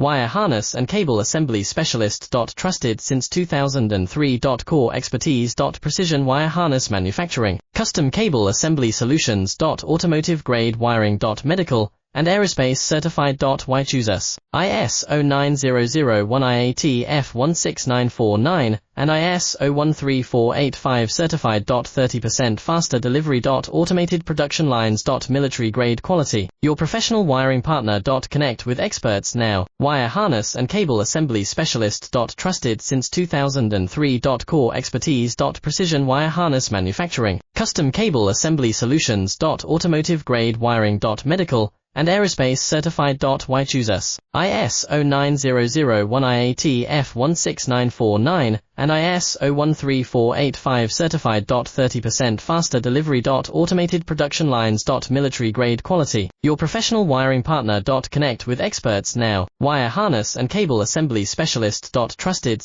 Wire harness and cable assembly specialist. Trusted since 2003. Core expertise. Precision wire harness manufacturing, custom cable assembly solutions. Automotive grade wiring. Medical and aerospace certified. Why choose us? ISO 9001 IAT F16949 and ISO 13485 certified. 30% faster delivery. Automated production lines. Military grade quality. Your professional wiring partner. Connect with experts now. Wire harness and cable assembly specialist. Trusted since 2003. Core expertise. Precision wire harness manufacturing, custom cable assembly solutions. Automotive grade wiring. Medical and aerospace certified. Why choose us? ISO 9001 IAT F16949 and ISO 13485 certified. 30% faster delivery. Automated production lines. Military grade quality. Your professional wiring partner. Connect with experts now. Wire harness and cable assembly specialist. Trusted